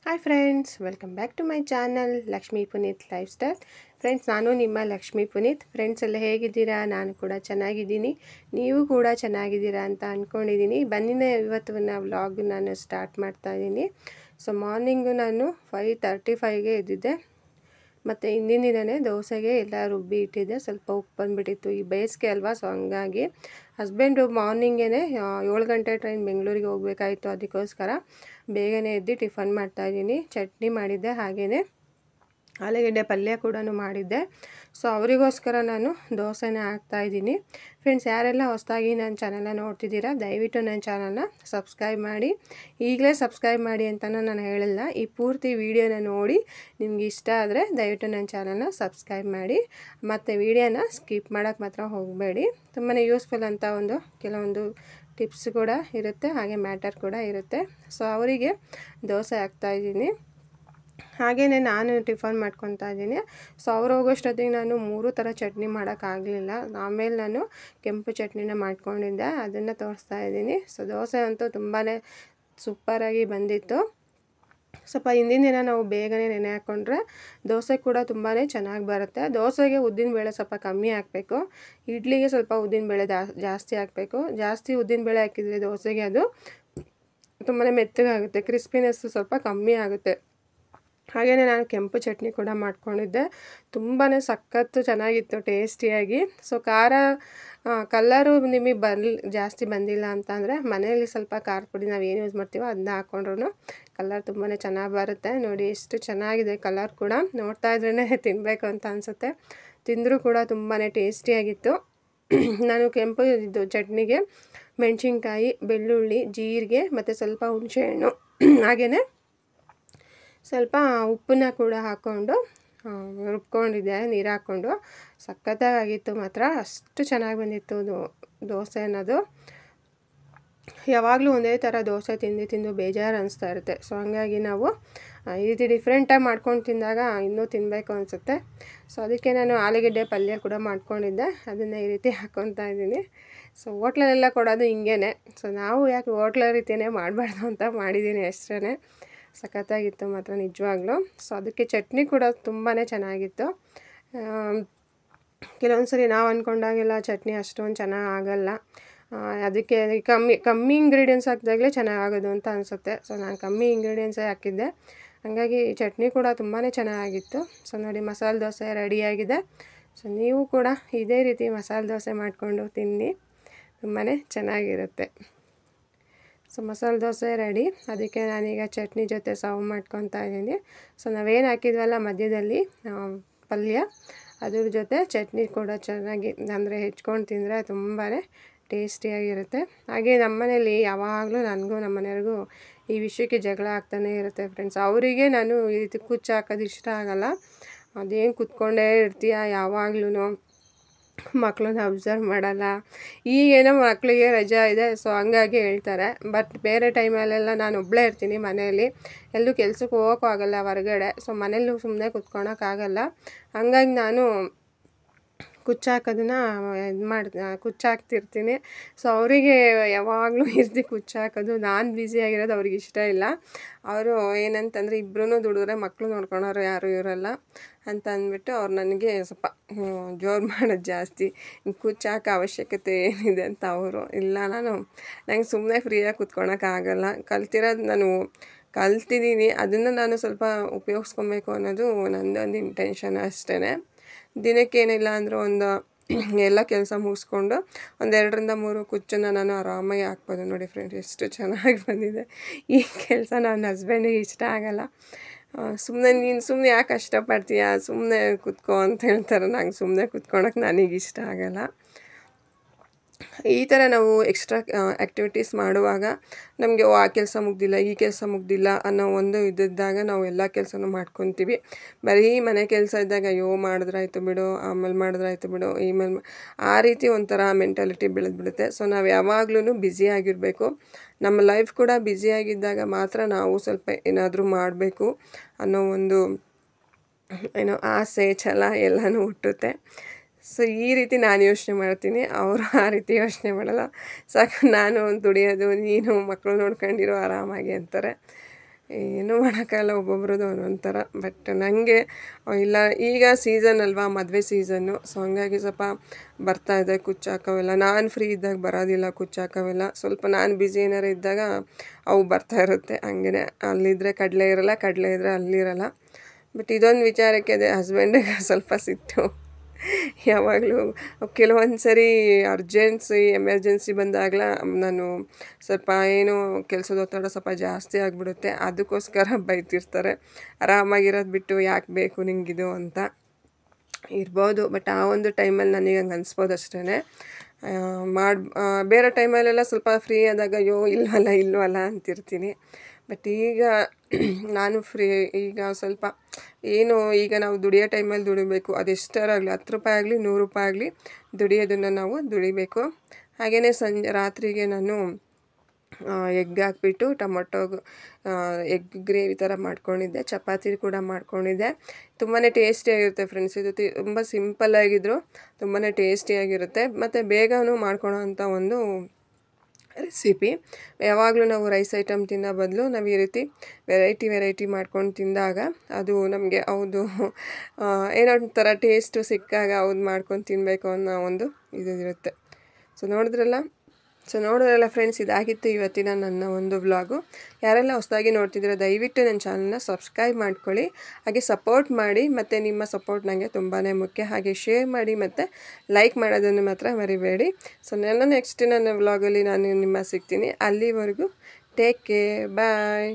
Hi friends, welcome back to my channel Lakshmi Puneeth lifestyle. Friends, ನಾನು ನಿಮ್ಮ Lakshmi Puneeth. Friends ಎಲ್ಲ ಹೇಗಿದ್ದೀರಾ? ನಾನು ಕೂಡ ಚೆನ್ನಾಗಿದ್ದೀನಿ, ನೀವು ಕೂಡ ಚೆನ್ನಾಗಿದ್ದೀರಾ ಅಂತ ಅಂದ್ಕೊಂಡಿದ್ದೀನಿ. ಬನ್ನಿನೇ ಇವತ್ತಿನ ವ್ಲಾಗ್ ನಾನು ಸ್ಟಾರ್ಟ್ ಮಾಡ್ತಾ ಇದ್ದೀನಿ. ಸೊ ಮಾರ್ನಿಂಗು ನಾನು 5:35ಗೆ ಎದ್ದಿದ್ದೆ. ಮತ್ತು ಹಿಂದಿನ ದಿನವೇ ದೋಸೆಗೆ ಎಲ್ಲ ರುಬ್ಬಿ ಇಟ್ಟಿದ್ದೆ. ಸ್ವಲ್ಪ ಉಪ್ಪು ಬಂದುಬಿಟ್ಟಿತ್ತು, ಈ ಬೇಸಿಗೆ ಅಲ್ವಾ, ಸೊ ಹಂಗಾಗಿ ಹಸ್ಬೆಂಡು ಮಾರ್ನಿಂಗೇ 7 ಗಂಟೆ ಟ್ರೈನ್ ಬೆಂಗಳೂರಿಗೆ ಹೋಗಬೇಕಾಯಿತು. ಅದಕ್ಕೋಸ್ಕರ ಬೇಗನೆ ಎದ್ದು ಟಿಫನ್ ಮಾಡ್ತಾಯಿದ್ದೀನಿ. ಚಟ್ನಿ ಮಾಡಿದ್ದೆ, ಹಾಗೆಯೇ ಆಲೂಗಡ್ಡೆ ಪಲ್ಯ ಕೂಡ ಮಾಡಿದ್ದೆ. ಸೊ ಅವರಿಗೋಸ್ಕರ ನಾನು ದೋಸೆನ ಹಾಕ್ತಾಯಿದ್ದೀನಿ. ಫ್ರೆಂಡ್ಸ್, ಯಾರೆಲ್ಲ ಹೊಸದಾಗಿ ನನ್ನ ಚಾನಲ್ನ ನೋಡ್ತಿದ್ದೀರಾ, ದಯವಿಟ್ಟು ನನ್ನ ಚಾನಲ್ನ ಸಬ್ಸ್ಕ್ರೈಬ್ ಮಾಡಿ. ಈಗಲೇ ಸಬ್ಸ್ಕ್ರೈಬ್ ಮಾಡಿ ಅಂತಲೂ ನಾನು ಹೇಳಿಲ್ಲ, ಈ ಪೂರ್ತಿ ವಿಡಿಯೋನ ನೋಡಿ ನಿಮ್ಗೆ ಇಷ್ಟ ಆದರೆ ದಯವಿಟ್ಟು ನನ್ನ ಚಾನಲ್ನ ಸಬ್ಸ್ಕ್ರೈಬ್ ಮಾಡಿ. ಮತ್ತು ವಿಡಿಯೋನ ಸ್ಕಿಪ್ ಮಾಡೋಕ್ಕೆ ಮಾತ್ರ ಹೋಗಬೇಡಿ. ತುಂಬಾ ಯೂಸ್ಫುಲ್ ಅಂತ ಕೆಲವೊಂದು ಟಿಪ್ಸ್ ಕೂಡ ಇರುತ್ತೆ, ಹಾಗೆ ಮ್ಯಾಟರ್ ಕೂಡ ಇರುತ್ತೆ. ಸೊ ಅವರಿಗೆ ದೋಸೆ ಹಾಕ್ತಾಯಿದ್ದೀನಿ, ಹಾಗೆಯೇ ನಾನು ಟಿಫನ್ ಮಾಡ್ಕೊತಾ ಇದ್ದೀನಿ. ಸೊ ಅವ್ರು ಹೋಗೋಷ್ಟೊತ್ತಿಗೆ ನಾನು 3 ಥರ ಚಟ್ನಿ ಮಾಡೋಕ್ಕಾಗಲಿಲ್ಲ. ಆಮೇಲೆ ನಾನು ಕೆಂಪು ಚಟ್ನಿನ ಮಾಡ್ಕೊಂಡಿದ್ದೆ, ಅದನ್ನು ತೋರಿಸ್ತಾ ಇದ್ದೀನಿ. ಸೊ ದೋಸೆ ಅಂತೂ ತುಂಬಾ ಸೂಪರಾಗಿ ಬಂದಿತ್ತು. ಸ್ವಲ್ಪ ಹಿಂದಿನ ದಿನ ನಾವು ಬೇಗನೆ ನೆನೆ ಹಾಕ್ಕೊಂಡ್ರೆ ದೋಸೆ ಕೂಡ ತುಂಬಾ ಚೆನ್ನಾಗಿ ಬರುತ್ತೆ. ದೋಸೆಗೆ ಉದ್ದಿನಬೇಳೆ ಸ್ವಲ್ಪ ಕಮ್ಮಿ ಹಾಕಬೇಕು, ಇಡ್ಲಿಗೆ ಸ್ವಲ್ಪ ಉದ್ದಿನಬೇಳೆ ಜಾಸ್ತಿ ಹಾಕಬೇಕು. ಜಾಸ್ತಿ ಉದ್ದಿನಬೇಳೆ ಹಾಕಿದರೆ ದೋಸೆಗೆ ಅದು ತುಂಬಾ ಮೆತ್ತಗಾಗುತ್ತೆ, ಕ್ರಿಸ್ಪಿನೆಸ್ಸು ಸ್ವಲ್ಪ ಕಮ್ಮಿ ಆಗುತ್ತೆ. ಹಾಗೆಯೇ ನಾನು ಕೆಂಪು ಚಟ್ನಿ ಕೂಡ ಮಾಡ್ಕೊಂಡಿದ್ದೆ, ತುಂಬಾ ಸಖತ್ತು ಚೆನ್ನಾಗಿತ್ತು, ಟೇಸ್ಟಿಯಾಗಿ. ಸೊ ಕಲರು ನಿಮಗೆ ಜಾಸ್ತಿ ಬಂದಿಲ್ಲ ಅಂತಂದರೆ ಮನೆಯಲ್ಲಿ ಸ್ವಲ್ಪ ಖಾರ ಪುಡಿ ನಾವು ಏನು ಯೂಸ್ ಮಾಡ್ತೀವೋ ಅದನ್ನ ಹಾಕ್ಕೊಂಡ್ರೂ ಕಲರ್ ತುಂಬಾ ಚೆನ್ನಾಗಿ ಬರುತ್ತೆ. ನೋಡಿ ಎಷ್ಟು ಚೆನ್ನಾಗಿದೆ ಕಲರ್ ಕೂಡ, ನೋಡ್ತಾ ಇದ್ರೇ ತಿನ್ನಬೇಕು ಅಂತ ಅನಿಸುತ್ತೆ. ತಿಂದರೂ ಕೂಡ ತುಂಬಾ ಟೇಸ್ಟಿಯಾಗಿತ್ತು. ನಾನು ಕೆಂಪು ಚಟ್ನಿಗೆ ಮೆಣಸಿನ್ಕಾಯಿ, ಬೆಳ್ಳುಳ್ಳಿ, ಜೀರಿಗೆ ಮತ್ತು ಸ್ವಲ್ಪ ಹುಣಸೆಹಣ್ಣು, ಹಾಗೆಯೇ ಸ್ವಲ್ಪ ಉಪ್ಪನ್ನ ಕೂಡ ಹಾಕ್ಕೊಂಡು ರುಬ್ಕೊಂಡಿದ್ದೆ, ನೀರು ಹಾಕ್ಕೊಂಡು. ಸಖತ್ತಾಗಿತ್ತು ಮಾತ್ರ, ಅಷ್ಟು ಚೆನ್ನಾಗಿ ಬಂದಿತ್ತು ದೋಸೆ ಅನ್ನೋದು. ಯಾವಾಗಲೂ ಒಂದೇ ಥರ ದೋಸೆ ತಿಂದು ಬೇಜಾರು ಅನಿಸ್ತಾ ಇರುತ್ತೆ. ಸೊ ಹಂಗಾಗಿ ನಾವು ಈ ರೀತಿ ಡಿಫ್ರೆಂಟಾಗಿ ಮಾಡ್ಕೊಂಡು ತಿಂದಾಗ ಇನ್ನೂ ತಿನ್ನಬೇಕು ಅನಿಸುತ್ತೆ. ಸೊ ಅದಕ್ಕೆ ನಾನು ಆಲೂಗಡ್ಡೆ ಪಲ್ಯ ಕೂಡ ಮಾಡ್ಕೊಂಡಿದ್ದೆ, ಅದನ್ನು ಈ ರೀತಿ ಹಾಕ್ಕೊತಾ ಇದ್ದೀನಿ. ಸೊ ಹೋಟ್ಲಲ್ಲೆಲ್ಲ ಕೊಡೋದು ಹಿಂಗೇ, ಸೊ ನಾವು ಯಾಕೆ ಹೋಟ್ಲ ರೀತಿಯೇ ಮಾಡಬಾರ್ದು ಅಂತ ಮಾಡಿದ್ದೀನಿ ಅಷ್ಟೇ. ಸಖತ್ತಾಗಿತ್ತು ಮಾತ್ರ ನಿಜವಾಗ್ಲೂ. ಸೊ ಅದಕ್ಕೆ ಚಟ್ನಿ ಕೂಡ ತುಂಬಾ ಚೆನ್ನಾಗಿತ್ತು. ಕೆಲವೊಂದು ಸರಿ ನಾವು ಅಂದ್ಕೊಂಡಾಗೆಲ್ಲ ಚಟ್ನಿ ಅಷ್ಟೊಂದು ಚೆನ್ನಾಗಿ ಆಗೋಲ್ಲ, ಅದಕ್ಕೆ ಕಮ್ಮಿ ಇಂಗ್ರೀಡಿಯೆಂಟ್ಸ್ ಹಾಕಿದಾಗಲೇ ಚೆನ್ನಾಗಾಗೋದು ಅಂತ ಅನಿಸುತ್ತೆ. ಸೊ ನಾನು ಕಮ್ಮಿ ಇಂಗ್ರೀಡಿಯೆಂಟ್ಸೇ ಹಾಕಿದ್ದೆ, ಹಾಗಾಗಿ ಚಟ್ನಿ ಕೂಡ ತುಂಬಾ ಚೆನ್ನಾಗಿತ್ತು. ಸೊ ನೋಡಿ, ಮಸಾಲೆ ದೋಸೆ ರೆಡಿಯಾಗಿದೆ. ಸೊ ನೀವು ಕೂಡ ಇದೇ ರೀತಿ ಮಸಾಲೆ ದೋಸೆ ಮಾಡಿಕೊಂಡು ತಿನ್ನಿ, ತುಂಬಾ ಚೆನ್ನಾಗಿರುತ್ತೆ. ಸೊ ಮಸಾಲೆ ದೋಸೆ ರೆಡಿ, ಅದಕ್ಕೆ ನಾನೀಗ ಚಟ್ನಿ ಜೊತೆ ಸರ್ವ್ ಮಾಡ್ಕೊತಾ ಇದ್ದೀನಿ. ಸೊ ನಾವೇನು ಹಾಕಿದ್ವಲ್ಲ ಮಧ್ಯದಲ್ಲಿ ಪಲ್ಯ, ಅದ್ರ ಜೊತೆ ಚಟ್ನಿ ಕೂಡ ಚೆನ್ನಾಗಿ ಅಂದರೆ ಹೆಚ್ಕೊಂಡು ತಿಂದರೆ ತುಂಬಾ ಟೇಸ್ಟಿಯಾಗಿರುತ್ತೆ. ಹಾಗೆ ನಮ್ಮನೇಲಿ ಯಾವಾಗಲೂ ನನಗೂ ನಮ್ಮ ಮನೆಯವ್ರಿಗೂ ಈ ವಿಷಯಕ್ಕೆ ಜಗಳ ಆಗ್ತಾನೇ ಇರುತ್ತೆ ಫ್ರೆಂಡ್ಸ್. ಅವರಿಗೆ ನಾನು ಈ ರೀತಿ ಕುಚ್ಚು ಹಾಕೋದು ಇಷ್ಟ ಆಗೋಲ್ಲ. ಅದೇನು ಕುತ್ಕೊಂಡೇ ಇರ್ತೀಯ ಯಾವಾಗ್ಲೂ, ಮಕ್ಕಳನ್ನ ಅಬ್ಸರ್ವ್ ಮಾಡಲ್ಲ. ಈಗೇನೋ ಮಕ್ಕಳಿಗೆ ರಜಾ ಇದೆ, ಸೊ ಹಂಗಾಗಿ ಹೇಳ್ತಾರೆ. ಬಟ್ ಬೇರೆ ಟೈಮಲ್ಲೆಲ್ಲ ನಾನು ಒಬ್ಬಳೇ ಇರ್ತೀನಿ ಮನೆಯಲ್ಲಿ, ಎಲ್ಲೂ ಕೆಲ್ಸಕ್ಕೆ ಹೋಗೋಕ್ಕೂ ಆಗೋಲ್ಲ ಹೊರಗಡೆ. ಸೊ ಮನೇಲೂ ಸುಮ್ಮನೆ ಕುತ್ಕೊಳಕ್ಕಾಗಲ್ಲ, ಹಂಗಾಗಿ ನಾನು ಕುಚ್ಚು ಹಾಕೋದನ್ನ ಕುಚ್ಚು ಹಾಕ್ತಿರ್ತೀನಿ. ಸೊ ಅವರಿಗೆ ಯಾವಾಗಲೂ ಇರ್ತಿ ಕುಚ್ಚು ಹಾಕೋದು, ನಾನು ಬ್ಯುಸಿಯಾಗಿರೋದು ಅವ್ರಿಗೆ ಇಷ್ಟ ಇಲ್ಲ. ಅವರು ಏನಂತಂದರೆ ಇಬ್ಬರೂ ದುಡಿದ್ರೆ ಮಕ್ಕಳು ನೋಡ್ಕೊಳೋರು ಯಾರೂ ಇರೋಲ್ಲ ಅಂತ ಅಂದ್ಬಿಟ್ಟು ಅವ್ರು ನನಗೆ ಸ್ವಲ್ಪ ಜೋರು ಮಾಡೋದು ಜಾಸ್ತಿ. ಕುಚ್ಚು ಹಾಕೋ ಅವಶ್ಯಕತೆ ಏನಿದೆ ಅಂತ ಅವರು. ಇಲ್ಲ, ನಂಗೆ ಸುಮ್ಮನೆ ಫ್ರೀಯಾಗಿ ಕುತ್ಕೊಳಕ್ಕಾಗಲ್ಲ. ನಾನು ಕಲ್ತಿದ್ದೀನಿ, ಅದನ್ನು ನಾನು ಸ್ವಲ್ಪ ಉಪಯೋಗಿಸ್ಕೊಬೇಕು ಅನ್ನೋದು ನನ್ನದೊಂದು ಇಂಟೆನ್ಷನ್ ಅಷ್ಟೇ. ದಿನಕ್ಕೇನಿಲ್ಲ ಅಂದರೂ ಎಲ್ಲ ಕೆಲಸ ಮುಗಿಸ್ಕೊಂಡು 2-3 ಕುಚ್ಚನ್ನು ನಾನು ಆರಾಮಾಗಿ ಹಾಕ್ಬೋದು. ನೋಡಿ ಫ್ರೆಂಡ್ಸ್, ಎಷ್ಟು ಚೆನ್ನಾಗಿ ಬಂದಿದೆ. ಈ ಕೆಲಸ ನನ್ನ ಹಸ್ಬೆಂಡಿಗೆ ಇಷ್ಟ ಆಗೋಲ್ಲ. ನೀನು ಸುಮ್ಮನೆ ಯಾಕೆ ಕಷ್ಟಪಡ್ತೀಯ, ಸುಮ್ಮನೆ ಕುತ್ಕೋ ಅಂತ ಹೇಳ್ತಾರೆ. ನಂಗೆ ಸುಮ್ಮನೆ ಕುತ್ಕೊಳಕ್ಕೆ ನನಗಿಷ್ಟ ಆಗೋಲ್ಲ. ಈ ಥರ ನಾವು ಎಕ್ಸ್ಟ್ರಾ ಆ್ಯಕ್ಟಿವಿಟೀಸ್ ಮಾಡುವಾಗ ನಮಗೆ ಆ ಕೆಲಸ ಮುಗ್ದಿಲ್ಲ, ಈ ಕೆಲಸ ಮುಗ್ದಿಲ್ಲ ಅನ್ನೋ ಒಂದು ಇದ್ದಾಗ ನಾವು ಎಲ್ಲ ಕೆಲಸನೂ ಮಾಡ್ಕೊತೀವಿ. ಬರೀ ಮನೆ ಕೆಲಸ ಇದ್ದಾಗ ಅಯ್ಯೋ ಮಾಡಿದ್ರಾಯ್ತು ಬಿಡು, ಆಮೇಲೆ ಮಾಡಿದ್ರಾಯ್ತು ಬಿಡು, ಈಮೇಲೆ ಆ ರೀತಿ ಒಂಥರ ಮೆಂಟಾಲಿಟಿ ಬೆಳೆದ್ಬಿಡುತ್ತೆ. ಸೊ ನಾವು ಯಾವಾಗ್ಲೂ ಬ್ಯುಸಿಯಾಗಿರಬೇಕು. ನಮ್ಮ ಲೈಫ್ ಕೂಡ ಬ್ಯುಸಿಯಾಗಿದ್ದಾಗ ಮಾತ್ರ ನಾವು ಸ್ವಲ್ಪ ಏನಾದರೂ ಮಾಡಬೇಕು ಅನ್ನೋ ಒಂದು ಆಸೆ, ಛಲ ಎಲ್ಲನೂ ಹುಟ್ಟುತ್ತೆ. ಸೊ ಈ ರೀತಿ ನಾನು ಯೋಚನೆ ಮಾಡ್ತೀನಿ, ಅವರು ಆ ರೀತಿ ಯೋಚನೆ ಮಾಡಲ್ಲ. ಸಾಕು ನಾನು ದುಡಿಯೋದು, ನೀನು ಮಕ್ಕಳು ನೋಡ್ಕೊಂಡಿರೋ ಆರಾಮಾಗಿ ಅಂತಾರೆ. ಏನೂ ಮಾಡೋಕ್ಕಾಗಲ್ಲ, ಒಬ್ಬೊಬ್ರದ್ದು ಒಂದೊಂಥರ. ಬಟ್ ನನಗೆ ಇಲ್ಲ, ಈಗ ಸೀಸನ್ ಅಲ್ವಾ, ಮದುವೆ ಸೀಸನ್ನು. ಸೊ ಹಂಗಾಗಿ ಸ್ವಲ್ಪ ಬರ್ತಾಯಿದೆ ಕುಚ್ಚಾಕವೆಲ್ಲ. ನಾನು ಫ್ರೀ ಇದ್ದಾಗ ಬರೋದಿಲ್ಲ ಕುಚ್ಚಾಕವೆಲ್ಲ. ಸ್ವಲ್ಪ ನಾನು ಬ್ಯುಸಿ ಏನಾರು ಇದ್ದಾಗ ಅವು ಬರ್ತಾ ಇರುತ್ತೆ. ಹಂಗೆ ಅಲ್ಲಿದ್ದರೆ ಕಡಲೆ ಇರಲ್ಲ, ಕಡಲೆ ಇದ್ದರೆ ಅಲ್ಲಿರಲ್ಲ. ಬಟ್ ಇದೊಂದು ವಿಚಾರಕ್ಕೆ ಅದೇ ಹಸ್ಬೆಂಡಿಗೆ ಸ್ವಲ್ಪ ಸಿಟ್ಟು. ಯಾವಾಗಲೂ ಕೆಲವೊಂದು ಸರಿ ಎಮರ್ಜೆನ್ಸಿ ಬಂದಾಗಲ ನಾನು ಸ್ವಲ್ಪ ಏನು ಕೆಲಸದ ಒತ್ತಡ ಸ್ವಲ್ಪ ಜಾಸ್ತಿ ಆಗಿಬಿಡುತ್ತೆ. ಅದಕ್ಕೋಸ್ಕರ ಬೈತಿರ್ತಾರೆ, ಆರಾಮಾಗಿರೋದು ಬಿಟ್ಟು ಯಾಕೆ ಬೇಕು ನಿಂಗಿದು ಅಂತ. ಇರ್ಬೋದು, ಬಟ್ ಆ ಒಂದು ಟೈಮಲ್ಲಿ ನನಗೆ ಹಂಗೆ ಅನಿಸ್ಬೋದು ಅಷ್ಟೇ. ಬೇರೆ ಟೈಮಲ್ಲೆಲ್ಲ ಸ್ವಲ್ಪ ಫ್ರೀ ಆದಾಗ ಅಯ್ಯೋ ಇಲ್ವಲ್ಲ ಅಂತಿರ್ತೀನಿ. ಬಟ್ ಈಗ ನಾನು ಫ್ರೀ, ಈಗ ಸ್ವಲ್ಪ ಏನು, ಈಗ ನಾವು ದುಡಿಯೋ ಟೈಮಲ್ಲಿ ದುಡಿಬೇಕು. ಅದೆಷ್ಟರಾಗಲಿ, 10 ರೂಪಾಯಿ ಆಗಲಿ 100 ರೂಪಾಯಿ ಆಗಲಿ ದುಡಿಯೋದನ್ನು ನಾವು ದುಡಿಬೇಕು. ಹಾಗೆಯೇ ರಾತ್ರಿಗೆ ನಾನು ಎಗ್ ಹಾಕ್ಬಿಟ್ಟು ಟೊಮೊಟೊ ಎಗ್ ಗ್ರೇವಿ ಥರ ಮಾಡ್ಕೊಂಡಿದ್ದೆ. ಚಪಾತಿ ಕೂಡ ಮಾಡ್ಕೊಂಡಿದ್ದೆ. ತುಂಬಾ ಟೇಸ್ಟಿಯಾಗಿರುತ್ತೆ ಫ್ರೆಂಡ್ಸ್. ಇದು ತುಂಬ ಸಿಂಪಲ್ಲಾಗಿದ್ದರೂ ತುಂಬಾ ಟೇಸ್ಟಿಯಾಗಿರುತ್ತೆ ಮತ್ತು ಬೇಗನೂ ಮಾಡ್ಕೊಳೋ ಅಂಥ ಒಂದು ರೆಸಿಪಿ. ಯಾವಾಗಲೂ ನಾವು ರೈಸ್ ಐಟಮ್ ತಿನ್ನೋ ಬದಲು ನಾವು ಈ ರೀತಿ ವೆರೈಟಿ ಮಾಡ್ಕೊಂಡು ತಿಂದಾಗ ಅದು ನಮಗೆ ಹೌದು ಏನೋ ಒಂಥರ ಟೇಸ್ಟು ಸಿಕ್ಕಾಗ ಹೌದು ಮಾಡ್ಕೊಂಡು ತಿನ್ನಬೇಕು ಅನ್ನೋ ಒಂದು ಇರುತ್ತೆ. ಸೊ ನೋಡಿದ್ರಲ್ಲ ಫ್ರೆಂಡ್ಸ್, ಇದಾಗಿತ್ತು ಇವತ್ತಿನ ನನ್ನ ಒಂದು ವ್ಲಾಗು. ಯಾರೆಲ್ಲ ಹೊಸದಾಗಿ ನೋಡ್ತಿದ್ದೀರ ದಯವಿಟ್ಟು ನನ್ನ ಚಾನಲ್ನ ಸಬ್ಸ್ಕ್ರೈಬ್ ಮಾಡ್ಕೊಳ್ಳಿ, ಹಾಗೆ ಸಪೋರ್ಟ್ ಮಾಡಿ. ಮತ್ತು ನಿಮ್ಮ ಸಪೋರ್ಟ್ ನನಗೆ ತುಂಬಾ ಮುಖ್ಯ. ಹಾಗೆ ಶೇರ್ ಮಾಡಿ ಮತ್ತು ಲೈಕ್ ಮಾಡೋದನ್ನು ಮಾತ್ರ ಮರಿಬೇಡಿ. ಸೊ ನೆಕ್ಸ್ಟ್ ನನ್ನ ವ್ಲಾಗಲ್ಲಿ ನಾನು ಸಿಗ್ತೀನಿ. ಅಲ್ಲಿವರೆಗೂ ಟೇಕ್ ಕೇರ್, ಬಾಯ್.